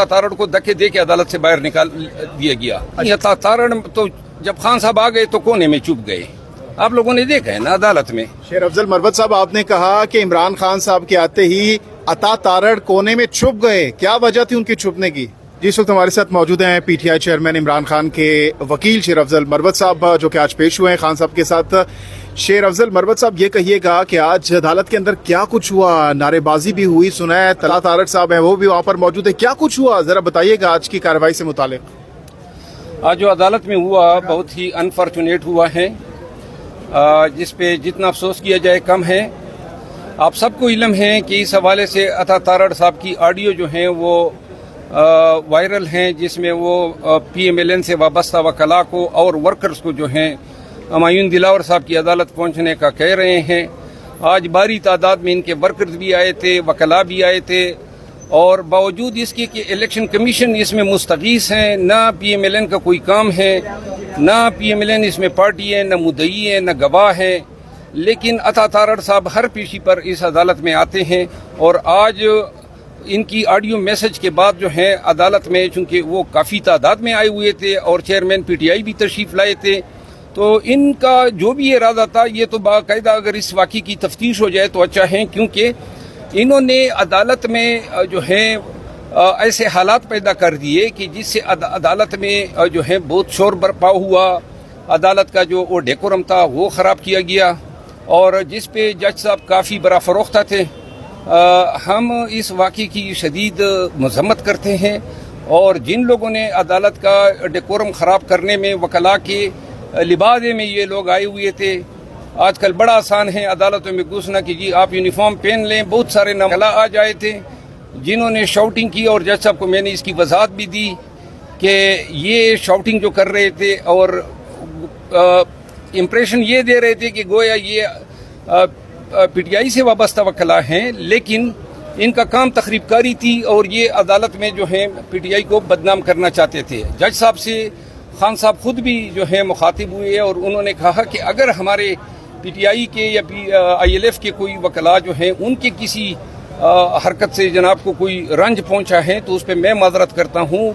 तारड़ को धक्के दे के अदालत से बाहर निकाल दिया गया। तारड़ तो जब खान साहब आ गए तो कोने में चुप गए, आप लोगों ने देखा है ना अदालत में। शेर अफजल मरवत साहब, आपने कहा कि इमरान खान साहब के आते ही अता तारड़ कोने में छुप गए, क्या वजह थी उनकी छुपने की? जिस वक्त हमारे साथ मौजूद हैं पीटीआई चेयरमैन इमरान खान के वकील शेर अफजल मरवत साहब, जो कि आज पेश हुए हैं खान साहब के साथ। शेर अफजल मरवत साहब, ये कहिएगा कि आज अदालत के अंदर क्या कुछ हुआ? नारेबाजी भी हुई, सुना है तला तारड़ साहब है वो भी वहाँ पर मौजूद है, क्या कुछ हुआ जरा बताइएगा आज की कार्रवाई से मुतालिक। आज जो अदालत में हुआ बहुत ही अनफॉर्चुनेट हुआ है, जिस पे जितना अफसोस किया जाए कम है। आप सबको इल्म है कि इस हवाले से अता तारड़ साहब की ऑडियो जो हैं वो वायरल हैं, जिसमें वो PMLN से वाबस्ता वकला को और वर्कर्स को जो हैं हुमायूं दिलावर साहब की अदालत पहुंचने का कह रहे हैं। आज भारी तादाद में इनके वर्कर्स भी आए थे, वकला भी आए थे, और बावजूद इसके कि इलेक्शन कमीशन इसमें मुस्तगीस हैं, ना PMLN का कोई काम है, ना PMLN इसमें पार्टी है, न मुद्दई है, न गवाह है, लेकिन अता तारड़ साहब हर पेशी पर इस अदालत में आते हैं। और आज इनकी ऑडियो मैसेज के बाद जो है अदालत में, चूंकि वो काफ़ी तादाद में आए हुए थे और चेयरमैन PTI भी तशरीफ़ लाए थे, तो इनका जो भी इरादा था ये तो बाकायदा अगर इस वाक़ई की तफ्तीश हो जाए तो अच्छा है, क्योंकि इन्होंने अदालत में जो है ऐसे हालात पैदा कर दिए कि जिससे अदालत में जो है बहुत शोर बरपा हुआ, अदालत का जो वो डेकोरम था वो ख़राब किया गया, और जिस पे जज साहब काफ़ी बड़ा फ़रोख्ता थे। हम इस वाक़े की शदीद मज़म्मत करते हैं, और जिन लोगों ने अदालत का डेकोरम ख़राब करने में वकला के लिबादे में ये लोग आए हुए थे। आजकल बड़ा आसान है अदालतों में घुसना कि जी आप यूनिफॉर्म पहन लें, बहुत सारे वकला आ जाए थे जिन्होंने शाउटिंग की, और जज साहब को मैंने इसकी वजाहत भी दी कि ये शाउटिंग जो कर रहे थे और इम्प्रेशन ये दे रहे थे कि गोया ये PTI से वाबस्ता वकला हैं, लेकिन इनका काम तखरीबकारी थी और ये अदालत में जो है PTI को बदनाम करना चाहते थे। जज साहब से खान साहब खुद भी जो है मुखातिब हुए और उन्होंने कहा कि अगर हमारे PTI के या ILF के कोई वकला जो हैं उनके किसी हरकत से जनाब को कोई रंज पहुंचा है तो उस पर मैं माजरत करता हूँ।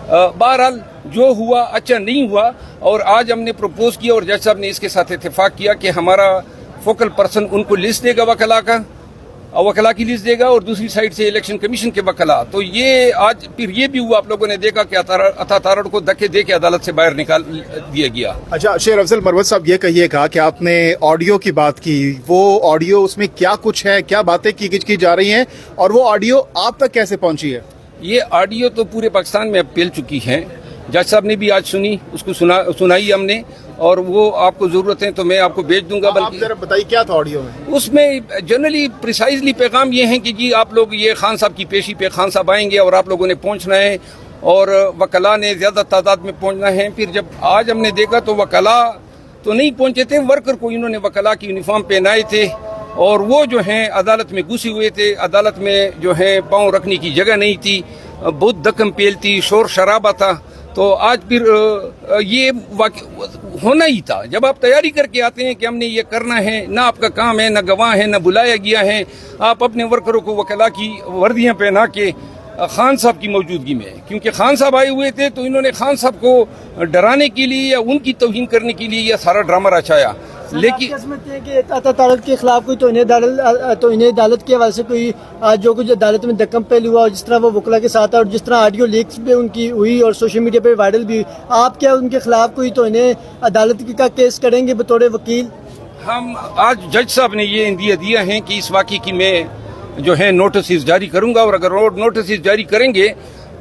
बहरहाल जो हुआ अच्छा नहीं हुआ, और आज हमने प्रपोज किया और जज साहब ने इसके साथ इत्तेफाक किया कि हमारा फोकल पर्सन उनको लिस्ट देगा वकला का, वकला की लिस्ट देगा, और दूसरी साइड से इलेक्शन कमीशन के वकला। तो ये आज फिर ये भी हुआ, आप लोगों ने देखा कि अता तारड़ को धक्के दे के अदालत से बाहर निकाल दिया गया। अच्छा, शेर अफजल मरवत साहब, ये कहिएगा कि आपने ऑडियो की बात की, वो ऑडियो उसमें क्या कुछ है, क्या बातें की जा रही हैं, और वो ऑडियो आप तक कैसे पहुंची है? ये ऑडियो तो पूरे पाकिस्तान में अब फैल चुकी है। जज साहब ने भी आज सुनी, उसको सुनाई हमने, और वो आपको जरूरत है तो मैं आपको भेज दूंगा। बल्कि जरा बताइए क्या था ऑडियो में? उसमें जनरली प्रिसाइजली पैगाम ये है कि जी आप लोग ये खान साहब की पेशी पे खान साहब आएंगे और आप लोगों ने पहुंचना है, और वकला ने ज्यादा तादाद में पहुंचना है। फिर जब आज हमने देखा तो वकला तो नहीं पहुंचे थे, वर्कर को इन्होंने वकला की यूनिफॉर्म पहनाए थे, और वो जो हैं अदालत में घुसे हुए थे। अदालत में जो है पाँव रखने की जगह नहीं थी, बहुत दकम पेल थी, शोर शराबा था। तो आज फिर ये होना ही था। जब आप तैयारी करके आते हैं कि हमने ये करना है, ना आपका काम है, ना गवाह है, ना बुलाया गया है, आप अपने वर्करों को वकला की वर्दियां पहना के खान साहब की मौजूदगी में, क्योंकि खान साहब आए हुए थे तो इन्होंने खान साहब को डराने के लिए या उनकी तौहीन करने के लिए यह सारा ड्रामा रचाया। लेकिन अता तारड़ के खिलाफ कोई तो इन्हें अदालत के हवाले से कोई जो कुछ अदालत में दक्कम पहलू हुआ, और जिस तरह वो वकला के साथ और जिस तरह ऑडियो लीक्स भी उनकी हुई और सोशल मीडिया पे वायरल भी, आप क्या उनके खिलाफ कोई तो इन्हें अदालत का केस करेंगे बतौर वकील? हम आज जज साहब ने ये इंदिया दिया है कि इस वाक़े की मैं जो है नोटिस जारी करूंगा, और अगर नोटिस जारी करेंगे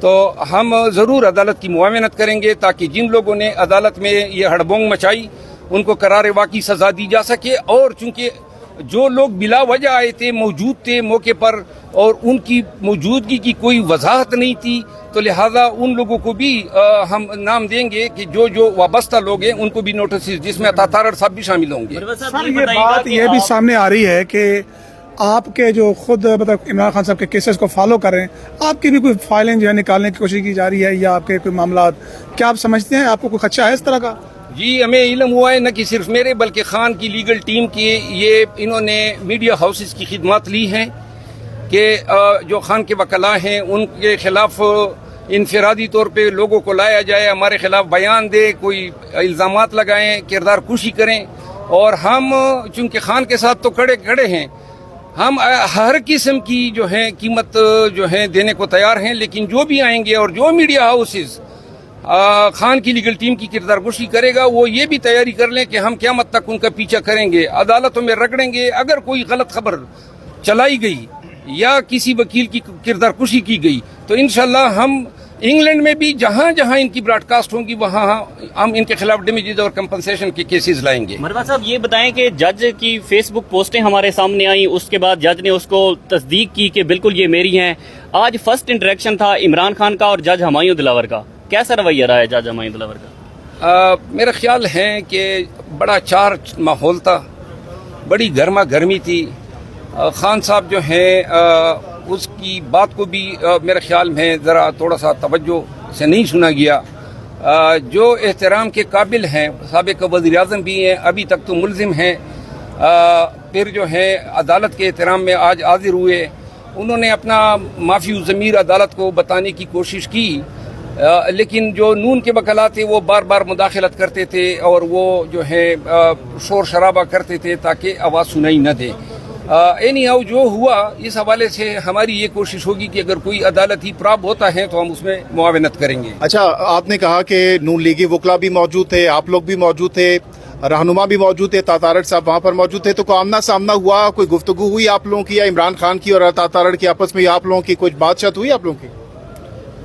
तो हम ज़रूर अदालत की मुआवनत करेंगे, ताकि जिन लोगों ने अदालत में ये हड़बोंग मचाई उनको करार वाक़ई सज़ा दी जा सके। और चूंकि जो लोग बिला वजह आए थे, मौजूद थे मौके पर, और उनकी मौजूदगी की कोई वजाहत नहीं थी, तो लिहाजा उन लोगों को भी हम नाम देंगे कि जो वाबस्ता लोग हैं उनको भी नोटिस, जिसमें अता तारड़ साहब भी शामिल होंगे। सर, ये बात ये भी सामने आ रही है कि आपके जो खुद मतलब इमरान खान साहब के केसेस को फॉलो कर रहे हैं, आपकी भी कोई फाइलें जो है निकालने की कोशिश की जा रही है, या आपके कोई मामला, क्या आप समझते हैं आपको कोई खदशा है इस तरह का? जी, हमें इल्म हुआ है, न कि सिर्फ मेरे बल्कि खान की लीगल टीम की, ये इन्होंने मीडिया हाउसेस की खिदमत ली हैं कि जो खान के वकला हैं उनके खिलाफ انفرادی طور پہ لوگوں کو لایا جائے, ہمارے خلاف بیان دے, کوئی الزامات لگائیں, کردار کشی کریں. اور ہم چونکہ خان کے ساتھ تو کھڑے ہیں, ہم ہر قسم کی جو ہے قیمت جو ہے دینے کو تیار ہیں, لیکن جو بھی آئیں گے اور جو میڈیا ہاؤسز خان کی لیگل ٹیم کی کردار کشی کرے گا, وہ یہ بھی تیاری کر لیں کہ ہم قیامت تک ان کا پیچھا کریں گے, عدالتوں میں رگڑیں گے. اگر کوئی غلط خبر چلائی گئی یا کسی وکیل کی کردار کشی کی گئی تو انشاءاللہ ہم انگلینڈ میں بھی جہاں جہاں ان کی براڈ کاسٹ ہوں گی وہاں ہم ان کے خلاف ڈیمیجز اور کمپنسیشن کے کیسز لائیں گے. مروا صاحب یہ بتائیں کہ جج کی فیس بک پوسٹیں ہمارے سامنے آئیں, اس کے بعد جج نے اس کو تصدیق کی کہ بالکل یہ میری ہیں. آج فرسٹ انٹریکشن تھا عمران خان کا اور جج ہمایوں دلاور کا, کیسا رویہ رہا ہے جج ہمایوں دلاور کا؟ میرا خیال ہے کہ بڑا چارج ماحول تھا, بڑی گرما گرمی تھی. خان صاحب جو ہیں اس کی بات کو بھی میرے خیال میں ذرا تھوڑا سا توجہ سے نہیں سنا گیا. جو احترام کے قابل ہیں, سابق وزیر اعظم بھی ہیں, ابھی تک تو ملزم ہیں, پھر جو ہے عدالت کے احترام میں آج حاضر ہوئے, انہوں نے اپنا معافی الضمیر عدالت کو بتانے کی کوشش کی, لیکن جو نون کے وکلاء تھے وہ بار بار مداخلت کرتے تھے اور وہ جو ہے شور شرابہ کرتے تھے تاکہ آواز سنائی نہ دے. اینی ہاؤ جو ہوا, اس حوالے سے ہماری یہ کوشش ہوگی کہ اگر کوئی عدالتی پراب ہوتا ہے تو ہم اس میں معاونت کریں گے. اچھا, آپ نے کہا کہ نون لیگی وکلا بھی موجود تھے, آپ لوگ بھی موجود تھے, رہنما بھی موجود تھے, تارڑ صاحب وہاں پر موجود تھے, تو کوئی آمنا سامنا ہوا, کوئی گفتگو ہوئی آپ لوگوں کی, یا عمران خان کی اور تارڑ کی آپس میں آپ لوگوں کی کچھ بات چیت ہوئی آپ لوگوں کی؟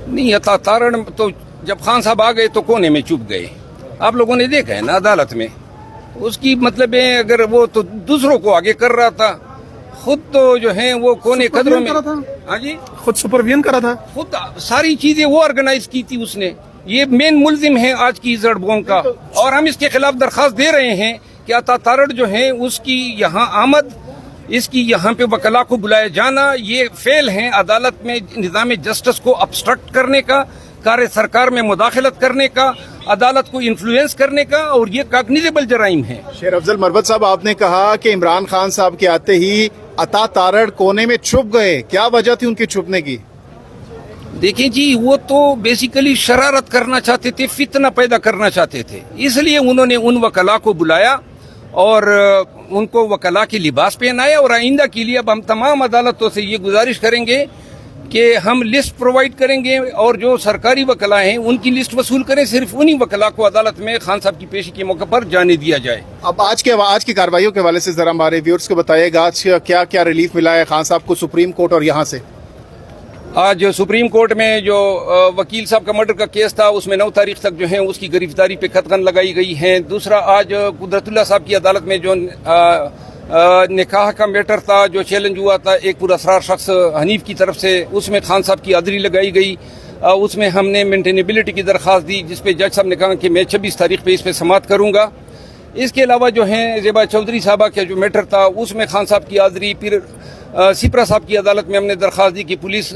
نہیں, تارڑ تو جب خان صاحب آ گئے تو کونے میں چھپ گئے. آپ لوگوں نے دیکھا ہے نا عدالت میں, اس کی مطلب ہے اگر وہ تو دوسروں کو آگے کر رہا تھا, خود تو جو ہیں وہ کونے قدروں میں. ہاں جی, خود سپرویژن کرا تھا, خود ساری چیزیں وہ آرگنائز کی تھی اس نے. یہ مین ملزم ہے آج کی زڑ بوم کا, اور ہم اس کے خلاف درخواست دے رہے ہیں کہ عطا تارڑ جو ہیں اس کی یہاں آمد, اس کی یہاں پہ وکلاء کو بلایا جانا, یہ فعل ہیں عدالت میں نظام جسٹس کو ابسٹرکٹ کرنے کا, کار سرکار میں مداخلت کرنے کا, عدالت کو انفلوئنس کرنے کا, اور یہ کاگنیزیبل جرائم ہیں. شیر افضل مروت صاحب, آپ نے کہا کہ عمران خان صاحب کے آتے ہی عطا تارڑ کونے میں چھپ گئے, کیا وجہ تھی ان کے چھپنے کی؟ دیکھیں جی, وہ تو بیسیکلی شرارت کرنا چاہتے تھے, فتنہ پیدا کرنا چاہتے تھے, اس لیے انہوں نے ان وکلاء کو بلایا اور ان کو وکلاء کے لباس پہنایا. اور آئندہ کے لیے اب ہم تمام عدالتوں سے یہ گزارش کریں گے کہ ہم لسٹ پرووائڈ کریں گے, اور جو سرکاری وکلاء ہیں ان کی لسٹ وصول کریں, صرف انہی وکلاء کو عدالت میں خان صاحب کی پیشی کے موقع پر جانے دیا جائے. اب آج کی کارروائیوں کے حوالے سے ذرا ہمارے ویورز کو بتائیے گا, آج کیا کیا ریلیف ملا ہے خان صاحب کو سپریم کورٹ اور یہاں سے؟ آج سپریم کورٹ میں جو وکیل صاحب کا مرڈر کا کیس تھا اس میں 9 تاریخ تک جو ہے اس کی گرفتاری پہ قطغن لگائی گئی ہیں. دوسرا, آج قدرت اللہ صاحب کی عدالت میں جو نکاح کا میٹر تھا جو چیلنج ہوا تھا ایک پورا اسرار شخص حنیف کی طرف سے, اس میں خان صاحب کی حاضری لگائی گئی. اس میں ہم نے مینٹینیبلٹی کی درخواست دی, جس پہ جج صاحب نے کہا کہ میں 26 تاریخ پہ اس پہ سماعت کروں گا. اس کے علاوہ جو ہیں زیبا چودھری صاحبہ کا جو میٹر تھا اس میں خان صاحب کی حاضری. پھر سپرا صاحب کی عدالت میں ہم نے درخواست دی کہ پولیس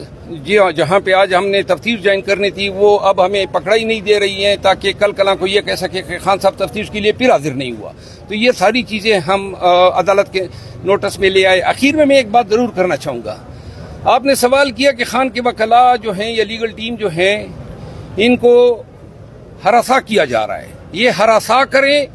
جہاں پہ آج ہم نے تفتیش جوائن کرنی تھی وہ اب ہمیں پکڑائی نہیں دے رہی ہیں, تاکہ کل کلاں کو یہ کہہ سکے کہ خان صاحب تفتیش کے لیے پھر حاضر نہیں ہوا. تو یہ ساری چیزیں ہم عدالت کے نوٹس میں لے آئے. آخر میں ایک بات ضرور کرنا چاہوں گا, آپ نے سوال کیا کہ خان کے وکلاء جو ہیں یا لیگل ٹیم جو ہیں ان کو ہراساں کیا جا رہا ہے. یہ ہراساں کریں,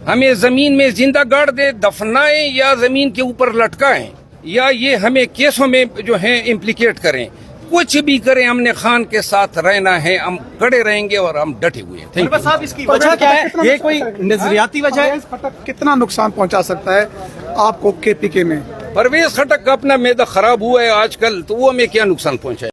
ہمیں زمین میں زندہ گاڑ دے, دفنائیں, یا زمین کے اوپر لٹکائیں, یا یہ ہمیں کیسوں میں جو ہیں امپلیکیٹ کریں, کچھ بھی کریں, ہم نے خان کے ساتھ رہنا ہے, ہم کڑے رہیں گے اور ہم ڈٹے ہوئے ہیں. مروا صاحب, اس کی وجہ کیا ہے؟ یہ کوئی نظریاتی وجہ ہے؟ کتنا نقصان پہنچا سکتا ہے آپ کو کے پی کے میں؟ پرویز خٹک کا اپنا معدہ خراب ہوا ہے آج کل, تو وہ ہمیں کیا نقصان پہنچائے؟